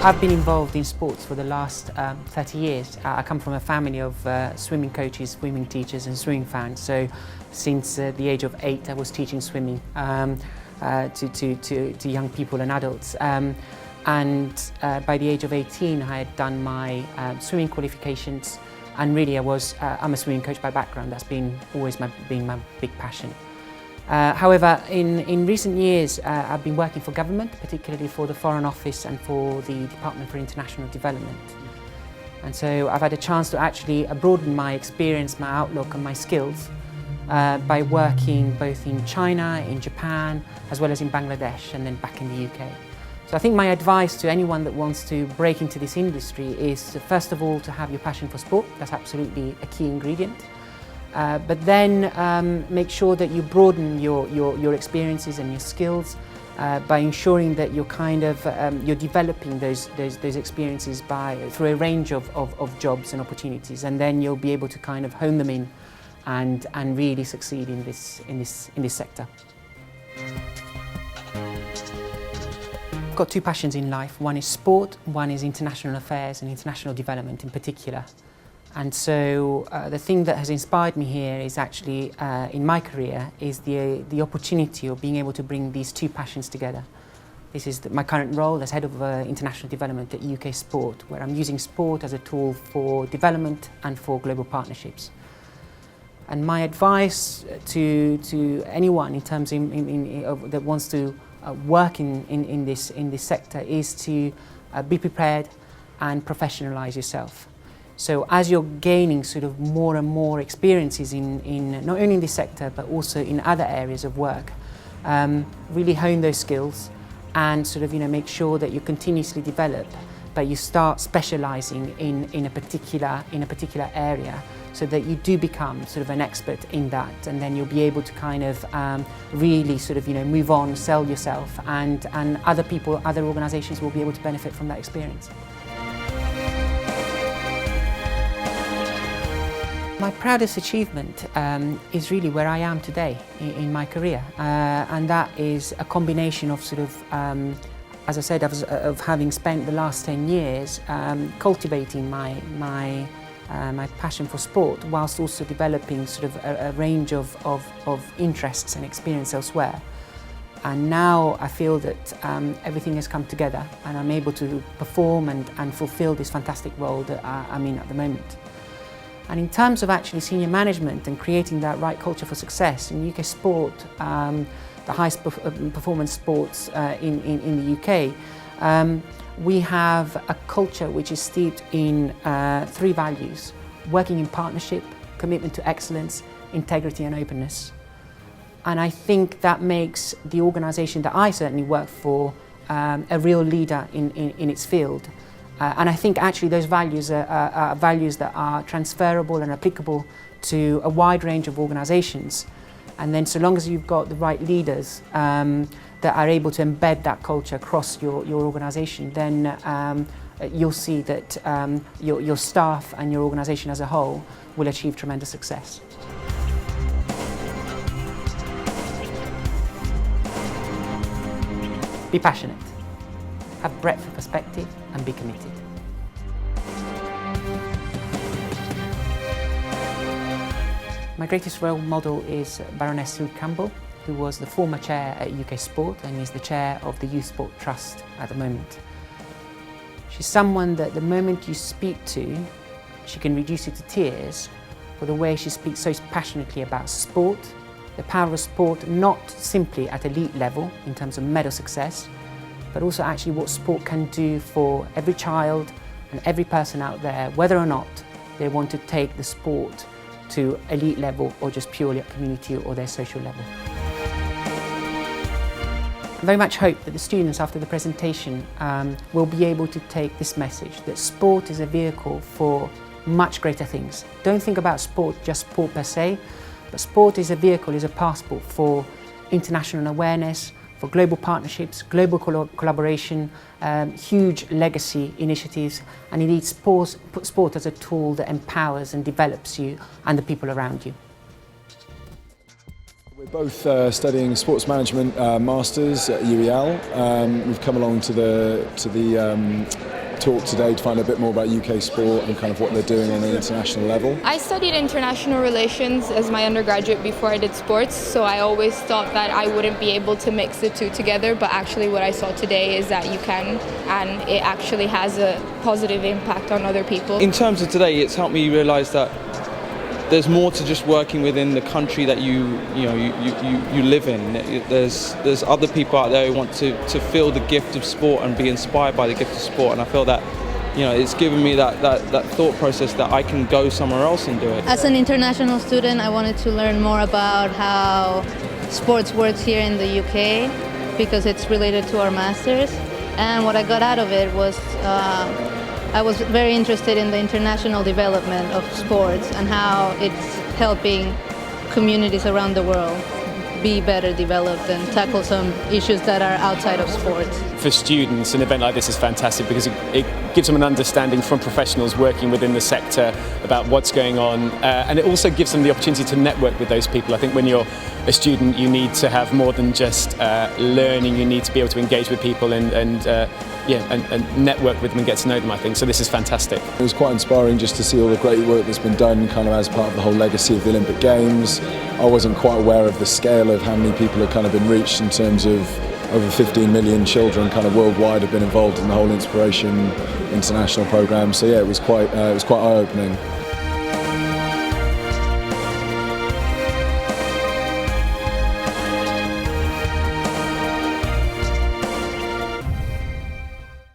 I've been involved in sports for the last 30 years. I come from a family of swimming coaches, swimming teachers and swimming fans. So since the age of 8 I was teaching swimming to young people and adults. By the age of 18 I had done my swimming qualifications, and really I'm a swimming coach by background. That's always been my big passion. However, in recent years, I've been working for government, particularly for the Foreign Office and for the Department for International Development. And so I've had a chance to actually broaden my experience, my outlook and my skills by working both in China, in Japan, as well as in Bangladesh and then back in the UK. So I think my advice to anyone that wants to break into this industry is to, first of all, to have your passion for sport. That's absolutely a key ingredient. But then make sure that you broaden your experiences and your skills by ensuring that you're developing those experiences through a range of jobs and opportunities, and then you'll be able to kind of hone them in and really succeed in this sector. I've got two passions in life. One is sport, one is international affairs and international development in particular. And so the thing that has inspired me here is actually, in my career, is the opportunity of being able to bring these two passions together. This is my current role as Head of International Development at UK Sport, where I'm using sport as a tool for development and for global partnerships. And my advice to anyone in terms that wants to work in this sector is to be prepared and professionalise yourself. So as you're gaining sort of more and more experiences in not only in this sector but also in other areas of work, really hone those skills and sort of make sure that you continuously develop, but you start specialising in a particular area, so that you do become sort of an expert in that, and then you'll be able to kind of really sort of move on, sell yourself, and other people, other organisations will be able to benefit from that experience. My proudest achievement is really where I am today in my career, and that is a combination of sort of, as I said, of having spent the last 10 years cultivating my passion for sport, whilst also developing sort of a range of interests and experience elsewhere. And now I feel that everything has come together and I'm able to perform and fulfil this fantastic role that I'm in at the moment. And in terms of actually senior management and creating that right culture for success in UK sport, the highest performance sports in the UK, we have a culture which is steeped in 3 values: working in partnership, commitment to excellence, integrity and openness. And I think that makes the organisation that I certainly work for a real leader in its field. And I think actually those values are values that are transferable and applicable to a wide range of organisations. And then so long as you've got the right leaders that are able to embed that culture across your organisation, then you'll see that your staff and your organisation as a whole will achieve tremendous success. Be passionate, have breadth of perspective and be committed. My greatest role model is Baroness Sue Campbell, who was the former chair at UK Sport and is the chair of the Youth Sport Trust at the moment. She's someone that the moment you speak to, she can reduce you to tears for the way she speaks so passionately about sport, the power of sport, not simply at elite level in terms of medal success, but also actually what sport can do for every child and every person out there, whether or not they want to take the sport to elite level or just purely at community or their social level. I very much hope that the students after the presentation will be able to take this message, that sport is a vehicle for much greater things. Don't think about sport, just sport per se, but sport is a vehicle, is a passport for international awareness, for global partnerships, global collaboration, huge legacy initiatives, and indeed put sport as a tool that empowers and develops you and the people around you. We're both studying sports management masters at UEL. We've come along to the talk today to find a bit more about UK sport and kind of what they're doing on an international level? I studied international relations as my undergraduate before I did sports, so I always thought that I wouldn't be able to mix the two together, but actually what I saw today is that you can, and it actually has a positive impact on other people. In terms of today, it's helped me realise that there's more to just working within the country that you live in. There's other people out there who want to feel the gift of sport and be inspired by the gift of sport, and I feel that it's given me that thought process that I can go somewhere else and do it. As an international student, I wanted to learn more about how sports works here in the UK because it's related to our masters, and what I got out of it was I was very interested in the international development of sports and how it's helping communities around the world be better developed and tackle some issues that are outside of sports. For students, an event like this is fantastic because it gives them an understanding from professionals working within the sector about what's going on, and it also gives them the opportunity to network with those people. I think when you're a student, you need to have more than just learning. You need to be able to engage with people and network with them and get to know them, I think. So this is fantastic. It was quite inspiring just to see all the great work that's been done kind of as part of the whole legacy of the Olympic Games. I wasn't quite aware of the scale of how many people have kind of been reached in terms of over 15 million children kind of worldwide have been involved in the whole Inspiration International programme. So yeah, it was quite eye-opening.